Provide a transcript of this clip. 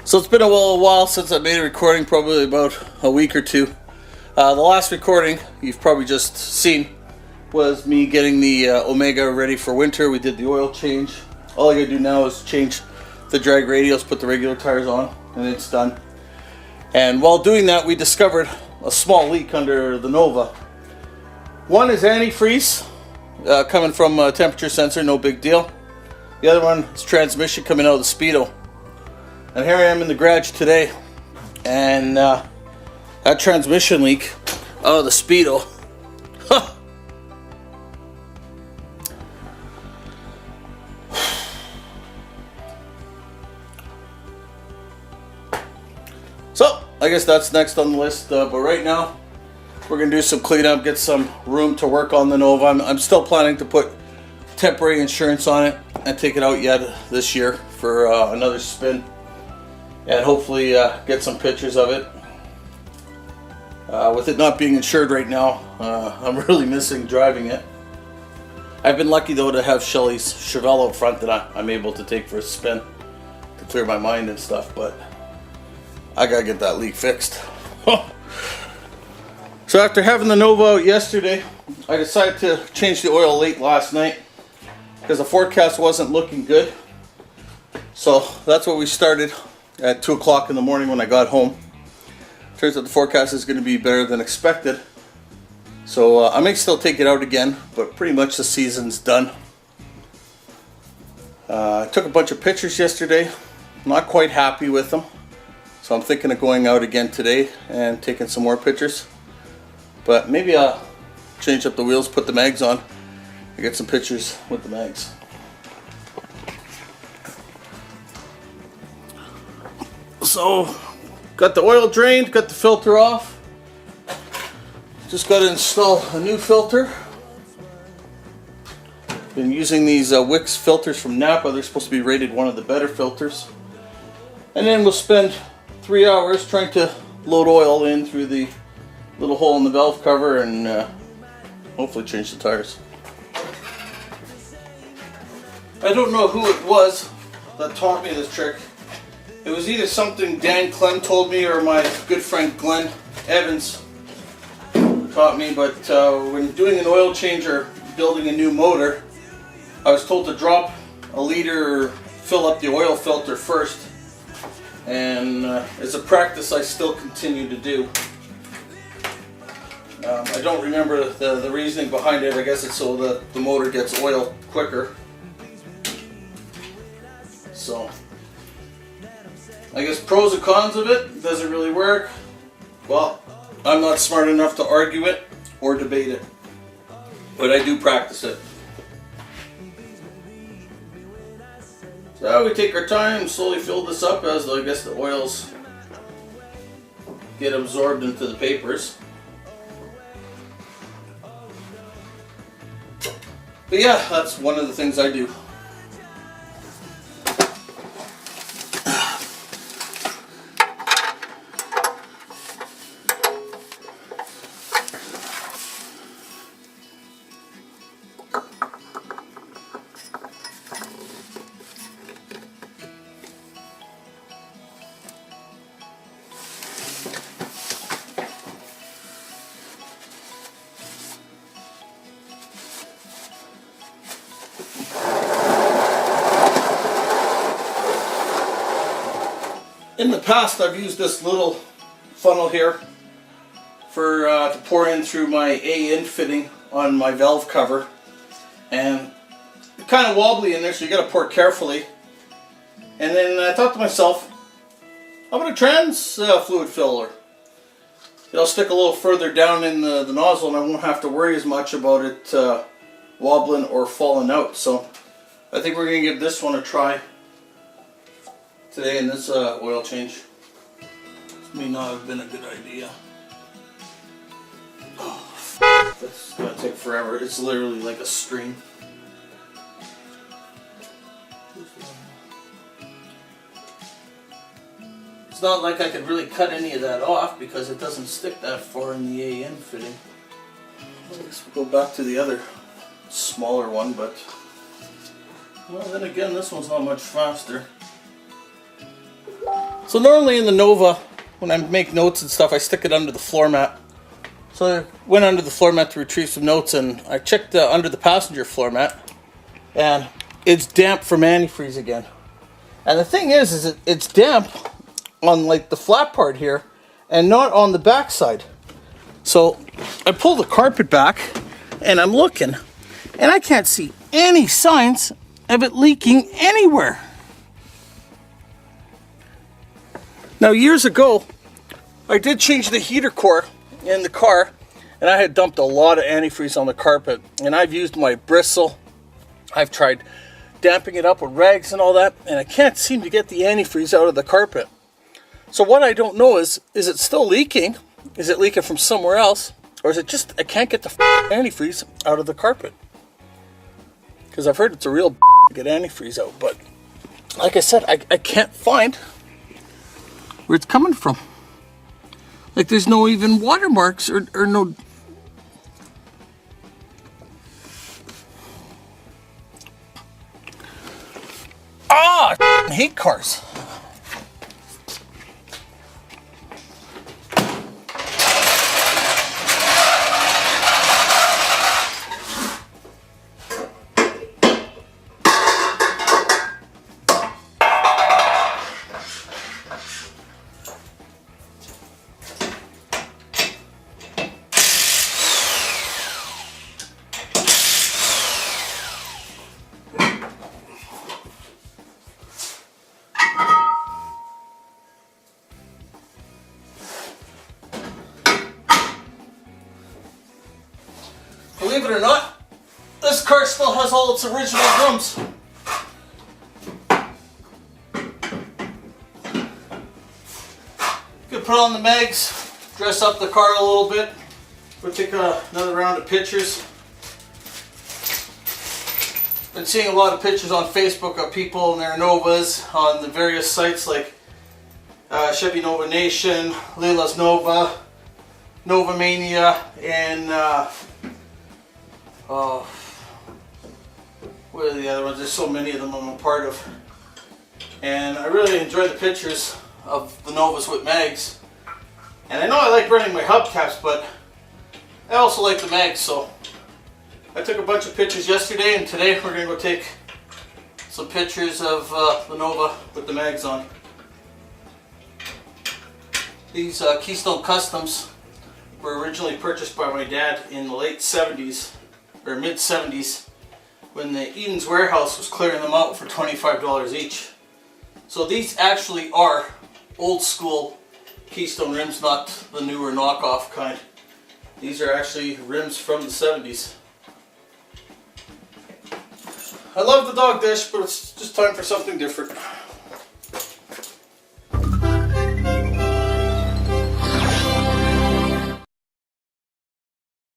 So it's been a while since I made a recording, probably about a week or two. The last recording you've probably just seen was me getting the Omega ready for winter. We did the oil change. All I gotta do now is change the drag radials, put the regular tires on, and it's done. And while doing that, we discovered a small leak under the Nova. One is antifreeze coming from a temperature sensor, no big deal. The other one is transmission coming out of the speedo. And here I am in the garage today, and that transmission leak out of the speedo. Huh. So I guess that's next on the list. But right now, we're gonna do some cleanup, get some room to work on the Nova. I'm still planning to put temporary insurance on it and take it out yet this year for another spin. And hopefully get some pictures of it. With it not being insured right now, I'm really missing driving it. I've been lucky though to have Shelly's Chevelle out front that I'm able to take for a spin to clear my mind and stuff, but I gotta get that leak fixed. So after having the Nova out yesterday, I decided to change the oil late last night because the forecast wasn't looking good. So that's what we started at 2 o'clock in the morning when I got home. Turns out the forecast is going to be better than expected. So I may still take it out again, but pretty much the season's done. I took a bunch of pictures yesterday. Not quite happy with them. So I'm thinking of going out again today and taking some more pictures. But maybe I'll change up the wheels, put the mags on, and get some pictures with the mags. So, got the oil drained, got the filter off. Just got to install a new filter. Been using these Wix filters from Napa. They're supposed to be rated one of the better filters. And then we'll spend 3 hours trying to load oil in through the little hole in the valve cover and hopefully change the tires. I don't know who it was that taught me this trick. It was either something Dan Clem told me or my good friend Glenn Evans taught me, but when doing an oil change or building a new motor, I was told to drop a liter or fill up the oil filter first, and as a practice I still continue to do. I don't remember the reasoning behind it. I guess it's so that the motor gets oil quicker. So I guess pros and cons of it. Does it really work? Well, I'm not smart enough to argue it or debate it, but I do practice it. So we take our time, slowly fill this up as I guess the oils get absorbed into the papers. But yeah, that's one of the things I do. In the past, I've used this little funnel here for to pour in through my A-in fitting on my valve cover, and it's kind of wobbly in there, so you got to pour carefully. And then I thought to myself, how about a trans fluid filler? It'll stick a little further down in the nozzle, and I won't have to worry as much about it wobbling or falling out. So I think we're going to give this one a try today in this oil change. This may not have been a good idea. That's gonna take forever. It's literally like a string. It's not like I could really cut any of that off because it doesn't stick that far in the AN fitting. I guess we'll go back to the other smaller one, but well, then again, this one's not much faster. So normally in the Nova, when I make notes and stuff, I stick it under the floor mat. So I went under the floor mat to retrieve some notes, and I checked under the passenger floor mat, and it's damp from antifreeze again. And the thing is it's damp on like the flat part here, and not on the back side. So I pull the carpet back, and I'm looking, and I can't see any signs of it leaking anywhere. Now years ago, I did change the heater core in the car, and I had dumped a lot of antifreeze on the carpet, and I've used my bristle. I've tried damping it up with rags and all that, and I can't seem to get the antifreeze out of the carpet. So what I don't know is it still leaking? Is it leaking from somewhere else? Or is it just I can't get the antifreeze out of the carpet? Because I've heard it's a real to get antifreeze out, but like I said, I can't find where it's coming from. Like there's no even watermarks or no... I hate cars. Believe it or not, this car still has all its original drums. You can put on the mags, dress up the car a little bit. We'll take another round of pictures. Been seeing a lot of pictures on Facebook of people in their Novas on the various sites like Chevy Nova Nation, Leila's Nova, Nova Mania, and what are the other ones? There's so many of them I'm a part of. And I really enjoy the pictures of the Novas with mags. And I know I like running my hubcaps, but I also like the mags, so I took a bunch of pictures yesterday, and today we're going to go take some pictures of the Nova with the mags on. These Keystone Customs were originally purchased by my dad in the late 70s, or mid 70s, when the Eden's Warehouse was clearing them out for $25 each. So these actually are old school Keystone rims, not the newer knockoff kind. These are actually rims from the 70s. I love the dog dish, but it's just time for something different.